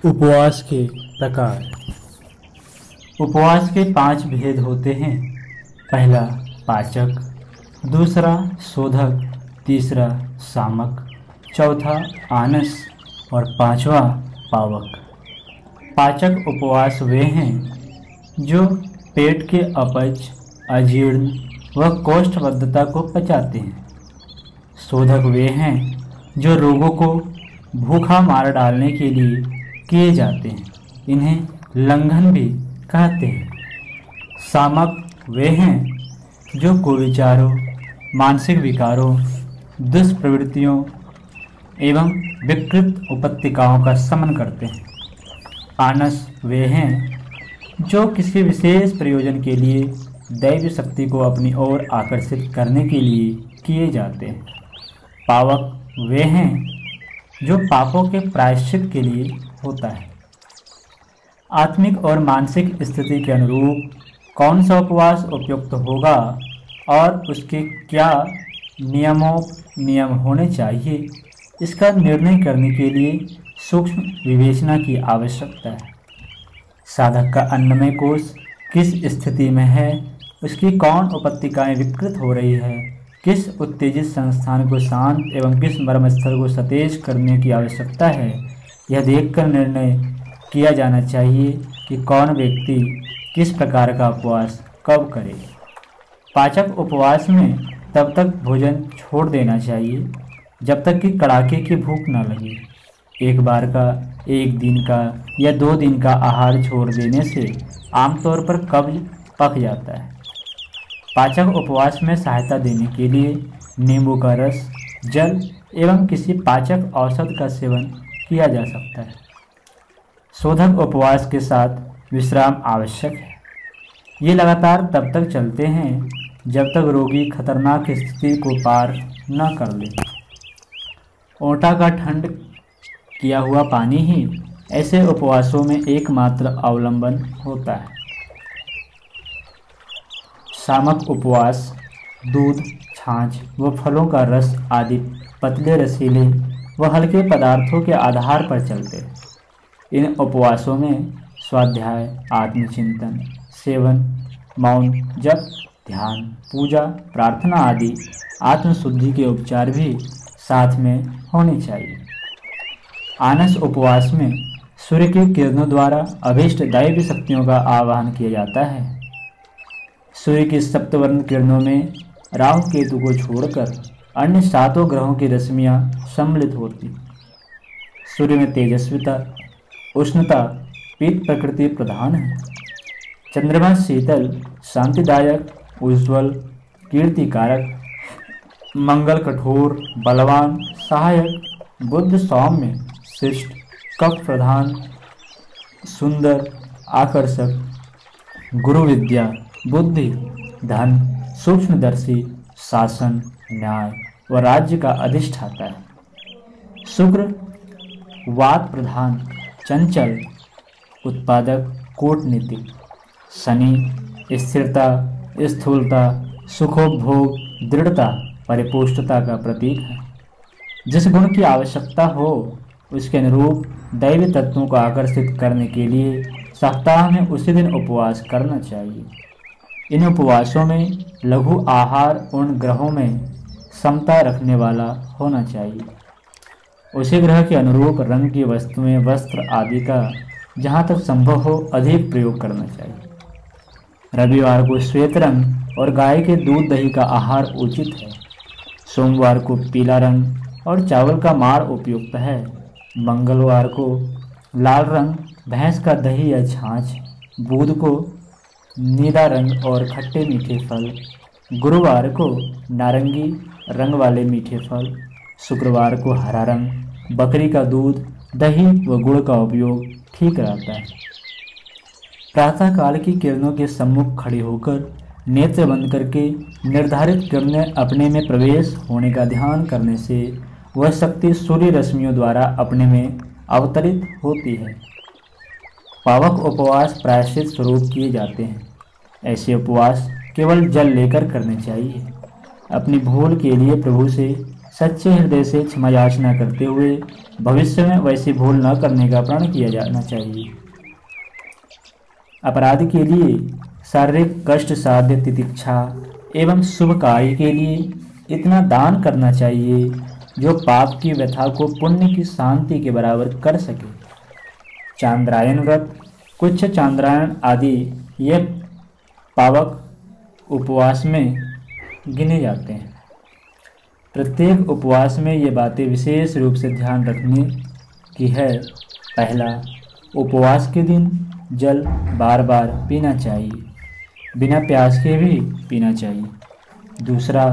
उपवास के प्रकार। उपवास के 5 भेद होते हैं। पहला पाचक, दूसरा शोधक, तीसरा सामक, चौथा आनस और पांचवा पावक। पाचक उपवास वे हैं जो पेट के अपच, अजीर्ण व कोष्ठबद्धता को पचाते हैं। शोधक वे हैं जो रोगों को भूखा मार डालने के लिए किए जाते हैं, इन्हें लंघन भी कहते हैं। सामक वे हैं जो कुविचारों, मानसिक विकारों, दुष्प्रवृत्तियों एवं विकृत उपत्तिकाओं का शमन करते हैं। आनस वे हैं जो किसी विशेष प्रयोजन के लिए दैवी शक्ति को अपनी ओर आकर्षित करने के लिए किए जाते हैं। पावक वे हैं जो पापों के प्रायश्चित के लिए होता है। आत्मिक और मानसिक स्थिति के अनुरूप कौन सा उपवास उपयुक्त होगा और उसके क्या नियम होने चाहिए, इसका निर्णय करने के लिए सूक्ष्म विवेचना की आवश्यकता है। साधक का अन्नमय कोश किस स्थिति में है, उसकी कौन उपत्तिकाएं विकृत हो रही है, किस उत्तेजित संस्थान को शांत एवं किस मर्मस्थल को सतेज करने की आवश्यकता है, यह देखकर निर्णय किया जाना चाहिए कि कौन व्यक्ति किस प्रकार का उपवास कब करे। पाचक उपवास में तब तक भोजन छोड़ देना चाहिए जब तक कि कड़ाके की भूख न लगे। एक बार का, एक दिन का या 2 दिन का आहार छोड़ देने से आमतौर पर कब्ज पक जाता है। पाचक उपवास में सहायता देने के लिए नींबू का रस, जल एवं किसी पाचक औषध का सेवन किया जा सकता है। शोधक उपवास के साथ विश्राम आवश्यक है। ये लगातार तब तक चलते हैं जब तक रोगी खतरनाक स्थिति को पार न कर ले। ओंटा का ठंड किया हुआ पानी ही ऐसे उपवासों में एकमात्र अवलंबन होता है। सामक उपवास दूध, छाछ व फलों का रस आदि पतले, रसीले व हल्के पदार्थों के आधार पर चलते हैं। इन उपवासों में स्वाध्याय, आत्मचिंतन, सेवन, मौन, जप, ध्यान, पूजा, प्रार्थना आदि आत्मशुद्धि के उपचार भी साथ में होने चाहिए। आनस उपवास में सूर्य की किरणों द्वारा अभीष्ट दैवी शक्तियों का आवाहन किया जाता है। सूर्य की सप्तवर्ण किरणों में राहु केतु को छोड़कर अन्य 7 ग्रहों की रश्मियां सम्मिलित होती। सूर्य में तेजस्विता, उष्णता, पीत प्रकृति प्रधान है। चंद्रमा शीतल, शांतिदायक, उज्ज्वल, कीर्तिकारक, मंगल कठोर, बलवान, सहायक, बुध सौम्य, शिष्ट, कफ प्रधान, सुंदर, आकर्षक, गुरु विद्या, बुद्धि, धन, सूक्ष्मदर्शी, शासन, न्याय व राज्य का अधिष्ठाता है। शुक्र वात प्रधान, चंचल, उत्पादक, कूटनीतिक। शनि स्थिरता, स्थूलता, सुखोपभोग, दृढ़ता, परिपुष्टता का प्रतीक है। जिस गुण की आवश्यकता हो उसके अनुरूप दैवी तत्वों को आकर्षित करने के लिए सप्ताह में उसी दिन उपवास करना चाहिए। इन उपवासों में लघु आहार उन ग्रहों में समता रखने वाला होना चाहिए। उसी ग्रह के अनुरूप रंग की वस्तुएं, वस्त्र आदि का जहाँ तक संभव हो अधिक प्रयोग करना चाहिए। रविवार को श्वेत रंग और गाय के दूध दही का आहार उचित है। सोमवार को पीला रंग और चावल का माड़ उपयुक्त है। मंगलवार को लाल रंग, भैंस का दही या छाछ। बुध को नीला रंग और खट्टे मीठे फल। गुरुवार को नारंगी रंग वाले मीठे फल। शुक्रवार को हरा रंग, बकरी का दूध, दही व गुड़ का उपयोग ठीक रहता है। प्रातःकाल की किरणों के सम्मुख खड़े होकर नेत्र बंद करके निर्धारित किरणें अपने में प्रवेश होने का ध्यान करने से वह शक्ति सूर्य रश्मियों द्वारा अपने में अवतरित होती है। पावक उपवास प्रायश्चित स्वरूप किए जाते हैं। ऐसे उपवास केवल जल लेकर करने चाहिए। अपनी भूल के लिए प्रभु से सच्चे हृदय से क्षमा याचना करते हुए भविष्य में वैसी भूल न करने का प्रण किया जाना चाहिए। अपराध के लिए शारीरिक कष्ट साध्य तितिक्षा एवं शुभ कार्य के लिए इतना दान करना चाहिए जो पाप की व्यथा को पुण्य की शांति के बराबर कर सके। चांद्रायन व्रत, कुछ चांद्रायन आदि ये पावक उपवास में गिने जाते हैं। प्रत्येक उपवास में ये बातें विशेष रूप से ध्यान रखने की है। पहला, उपवास के दिन जल बार बार पीना चाहिए, बिना प्यास के भी पीना चाहिए। दूसरा,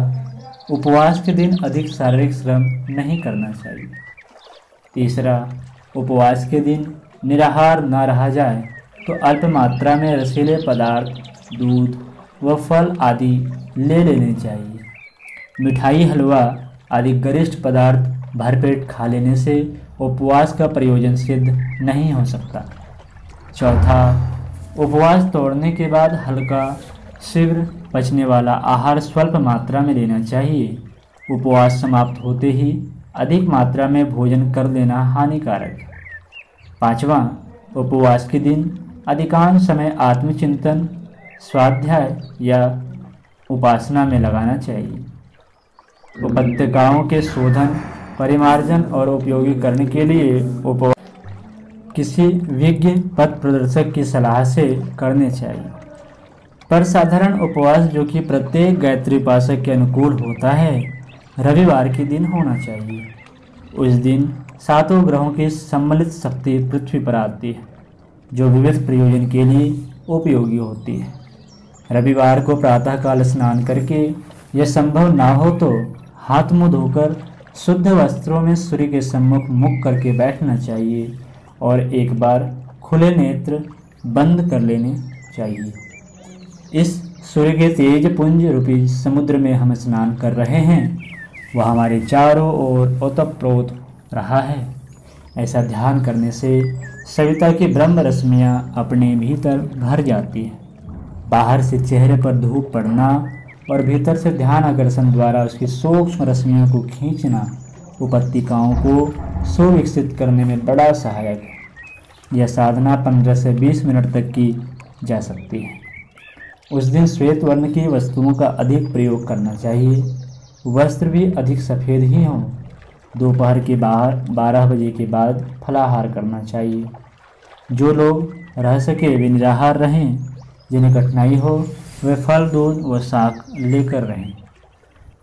उपवास के दिन अधिक शारीरिक श्रम नहीं करना चाहिए। तीसरा, उपवास के दिन निराहार न रहा जाए तो अल्प मात्रा में रसीले पदार्थ, दूध व फल आदि ले लेने चाहिए। मिठाई, हलवा आदि गरिष्ठ पदार्थ भरपेट खा लेने से उपवास का प्रयोजन सिद्ध नहीं हो सकता। चौथा, उपवास तोड़ने के बाद हल्का, शीघ्र पचने वाला आहार स्वल्प मात्रा में लेना चाहिए। उपवास समाप्त होते ही अधिक मात्रा में भोजन कर लेना हानिकारक है। पांचवा, उपवास के दिन अधिकांश समय आत्मचिंतन, स्वाध्याय या उपासना में लगाना चाहिए। उपत्यकाओं के शोधन, परिमार्जन और उपयोगी करने के लिए उपवास किसी विज्ञ पथ प्रदर्शक की सलाह से करने चाहिए। पर साधारण उपवास जो कि प्रत्येक गायत्री उपासक के अनुकूल होता है, रविवार के दिन होना चाहिए। उस दिन सातों ग्रहों की सम्मिलित शक्ति पृथ्वी पर आती है, जो विविध प्रयोजन के लिए उपयोगी होती है। रविवार को प्रातःकाल स्नान करके, यह संभव ना हो तो हाथ मुँह धोकर शुद्ध वस्त्रों में सूर्य के सम्मुख मुख करके बैठना चाहिए और एक बार खुले नेत्र बंद कर लेने चाहिए। इस सूर्य के तेज पुंज रूपी समुद्र में हम स्नान कर रहे हैं, वह हमारे चारों ओर ओतप्रोत रहा है। ऐसा ध्यान करने से सविता की ब्रह्म रश्मियाँ अपने भीतर भर जाती हैं। बाहर से चेहरे पर धूप पड़ना और भीतर से ध्यान आकर्षण द्वारा उसकी सूक्ष्म रश्मियों को खींचना उपत्तिकाओं को सुविकसित करने में बड़ा सहायक है। यह साधना 15 से 20 मिनट तक की जा सकती है। उस दिन श्वेत वर्ण की वस्तुओं का अधिक प्रयोग करना चाहिए। वस्त्र भी अधिक सफ़ेद ही हों। दोपहर के 12 बजे के बाद फलाहार करना चाहिए। जो लोग रह सके वे निराहार रहें। जिन्हें कठिनाई हो वे फल, दूध व शाक लेकर रहें।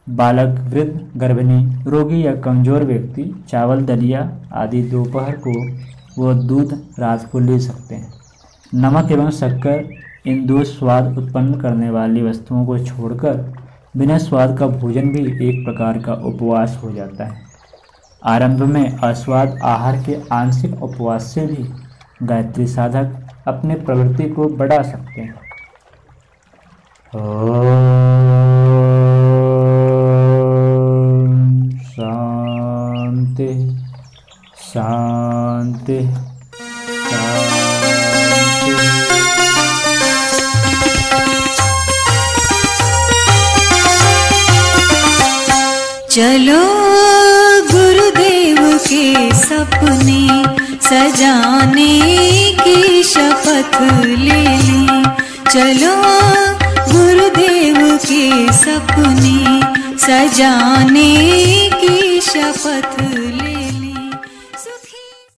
बालक, वृद्ध, गर्भिणी, रोगी या कमज़ोर व्यक्ति चावल, दलिया आदि दोपहर को व दूध रात को ले सकते हैं। नमक एवं शक्कर, इन दो स्वाद उत्पन्न करने वाली वस्तुओं को छोड़कर बिना स्वाद का भोजन भी एक प्रकार का उपवास हो जाता है। आरंभ में अस्वाद आहार के आंशिक उपवास से भी गायत्री साधक अपने प्रवृत्ति को बढ़ा सकते हैं। शांति शांति शांति। चलो गुरुदेव के सपने सजाने की शपथ ले लें। चलो गुरुदेव के सपने सजाने की शपथ